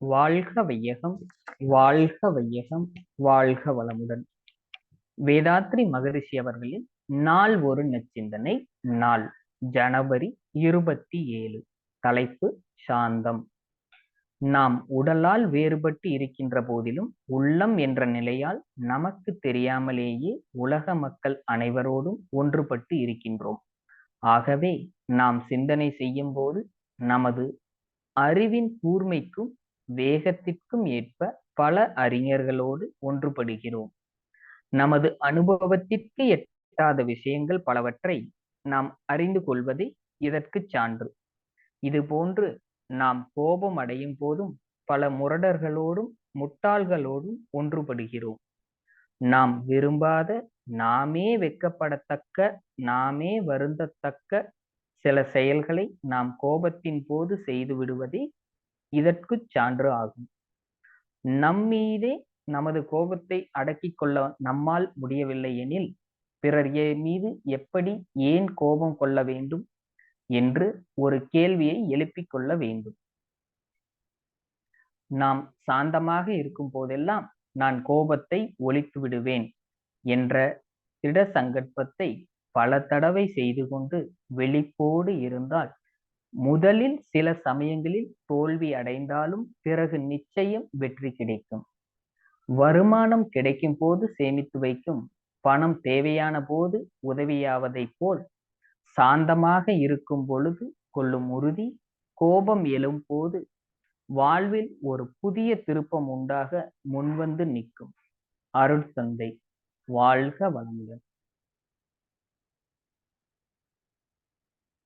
வாழ்க வையகம், வாழ்க வையகம், வாழ்க வளமுடன். வேதாத்ரி மகரிஷி அவர்களின் நாள் ஒரு நச்சிந்தனை. நாள் ஜனவரி 27. தலைப்பு சாந்தம். நாம் உடலால் வேறுபட்டு இருக்கின்ற போதிலும் உள்ளம் என்ற நிலையால் நமக்கு தெரியாமலேயே உலக மக்கள் அனைவரோடும் ஒன்றுபட்டு இருக்கின்றோம். ஆகவே நாம் சிந்தனை செய்யும் போது நமது அறிவின் கூர்மைக்கும் வேகத்திற்கும் ஏற்ப பல அறிஞர்களோடு ஒன்றுபடுகிறோம். நமது அனுபவத்திற்கு எட்டாத விஷயங்கள் பலவற்றை நாம் அறிந்து கொள்வதே இதற்கு சான்று. இதுபோன்று நாம் கோபம் அடையும் போதும் பல முரடர்களோடும் முட்டாள்களோடும் ஒன்றுபடுகிறோம். நாம் விரும்பாத, நாமே வெட்கப்படத்தக்க, நாமே வருந்தத்தக்க சில செயல்களை நாம் கோபத்தின் போது செய்து விடுவதே இதற்கு சான்று ஆகும். நம்மீதே நமது கோபத்தை அடக்கிக் கொள்ள நம்மால் முடியவில்லை எனில் பிறர் மீது எப்படி, ஏன் கோபம் கொள்ள வேண்டும் என்று ஒரு கேள்வியை எழுப்பிக் கொள்ள வேண்டும். நாம் சாந்தமாக இருக்கும் போதெல்லாம் நான் கோபத்தை ஒழித்து விடுவேன் என்ற திட சங்கற்பத்தை பல தடவை செய்து கொண்டு வெளிப்போடு இருந்தால் முதலில் சில சமயங்களில் தோல்வி அடைந்தாலும் பிறகு நிச்சயம் வெற்றி கிடைக்கும். வருமானம் கிடைக்கும் போது சேமித்து வைக்கும் பணம் தேவையான போது உதவியாவதைப் போல் சாந்தமாக இருக்கும் பொழுது கொள்ளும் உறுதி கோபம் எழும் போது வாழ்வில் ஒரு புதிய திருப்பம் உண்டாக முன்வந்து நிற்கும். அருள் தந்தை. வாழ்க வளமுடன்.